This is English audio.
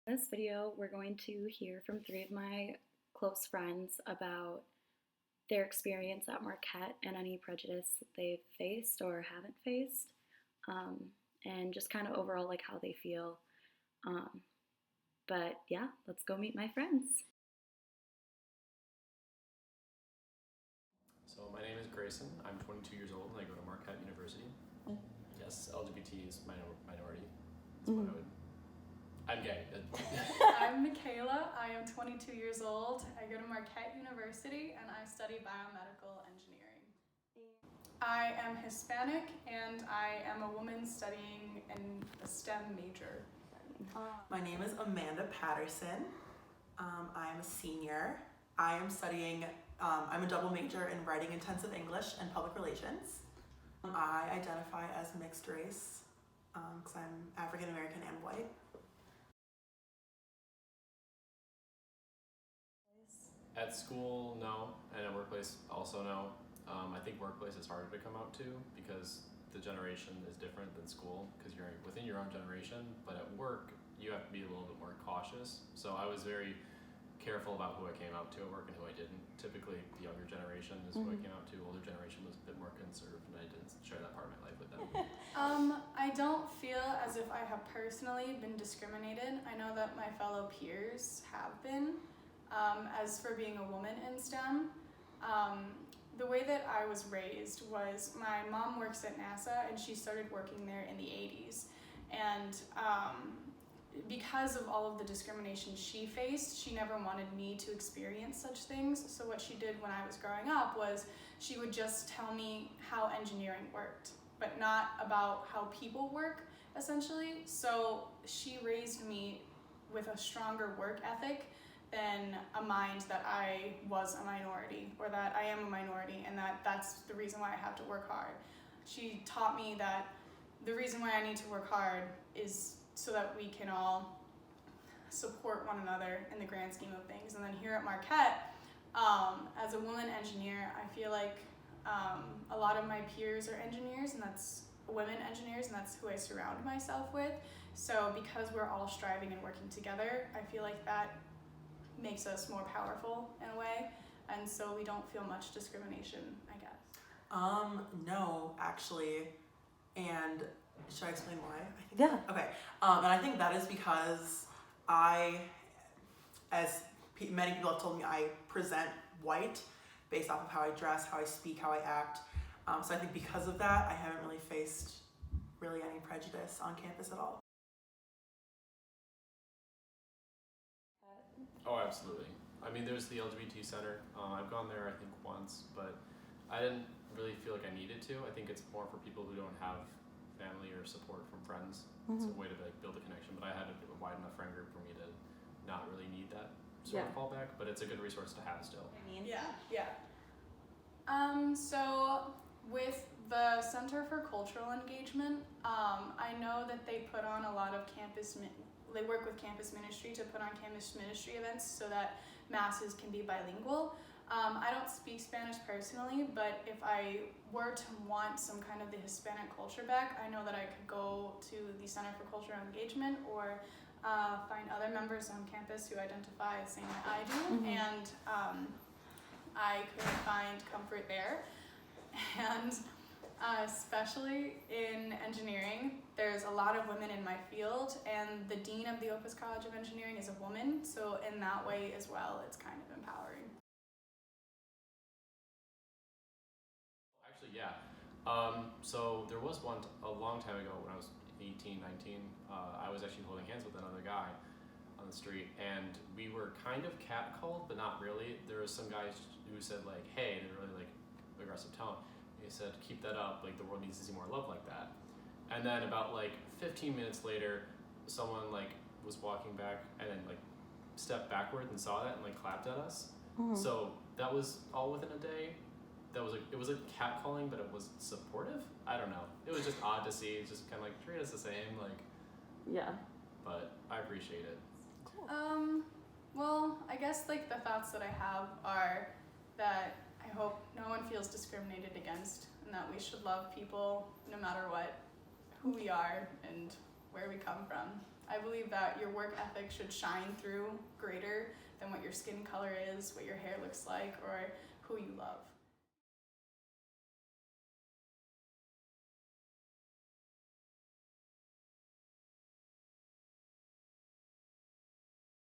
In this video, we're going to hear from three of my close friends about their experience at Marquette and any prejudice they've faced or haven't faced, and just kind of overall like how they feel. But yeah, let's go meet my friends. So my name is Grayson. I'm 22 years old and I go to Marquette University. Yes, LGBT is minority. That's what I would. I'm gay. I'm Michaela. I am 22 years old. I go to Marquette University and I study biomedical engineering. I am Hispanic and I am a woman studying in a STEM major. My name is Amanda Patterson. I am a senior. I am studying, I'm a double major in writing intensive English and public relations. I identify as mixed race because I'm African American and white. At school, no, and at workplace, also no. I think workplace is harder to come out to because the generation is different than school because you're within your own generation, but at work, you have to be a little bit more cautious. So I was very careful about who I came out to at work and who I didn't. Typically, the younger generation is who I came out to. Older generation was a bit more conservative, and I didn't share that part of my life with them. I don't feel as if I have personally been discriminated. I know that my fellow peers have been. As for being a woman in STEM, the way that I was raised was my mom works at NASA and she started working there in the 80s. And because of all of the discrimination she faced, she never wanted me to experience such things. So what she did when I was growing up was she would just tell me how engineering worked, but not about how people work, essentially. So she raised me with a stronger work ethic than a mind that I was a minority or that I am a minority and that's the reason why I have to work hard. She taught me that the reason why I need to work hard is so that we can all support one another in the grand scheme of things. And then here at Marquette, as a woman engineer, I feel like a lot of my peers are engineers and that's women engineers and that's who I surround myself with. So because we're all striving and working together, I feel like that makes us more powerful in a way, and so we don't feel much discrimination, I guess. No, actually, and should I explain why? I think Yeah. Okay, and I think that is because I, as many people have told me, I present white based off of how I dress, how I speak, how I act. So I think because of that, I haven't really faced really any prejudice on campus at all. Oh, absolutely. I mean, there's the LGBT Center. I've gone there, I think, once, but I didn't really feel like I needed to. I think it's more for people who don't have family or support from friends. It's a way to like build a connection, but I had a wide enough friend group for me to not really need that sort of fallback, but it's a good resource to have still. Yeah. So with the Center for Cultural Engagement, I know that they put on a lot of they work with campus ministry to put on campus ministry events so that masses can be bilingual. I don't speak Spanish personally, but if I were to want some kind of the Hispanic culture back, I know that I could go to the Center for Cultural Engagement or find other members on campus who identify the same way I do, and I could find comfort there. And especially in engineering, there's a lot of women in my field, and the dean of the Opus College of Engineering is a woman, so in that way as well, it's kind of empowering. Actually, yeah. So there was one a long time ago when I was 18, 19. I was actually holding hands with another guy on the street, and we were kind of catcalled, but not really. There was some guys who said like, "Hey," in a really like aggressive tone. He said, "Keep that up. Like the world needs to see more love like that." And then about like 15 minutes later, someone like was walking back and then like stepped backwards and saw that and like clapped at us. So that was all within a day. It was like catcalling, but it was supportive. I don't know. It was just odd to see. It's just kind of like treat us the same, like. Yeah. But I appreciate it. Well, I guess like the thoughts that I have are that I hope no one feels discriminated against and that we should love people no matter what, who we are and where we come from. I believe that your work ethic should shine through greater than what your skin color is, what your hair looks like, or who you love.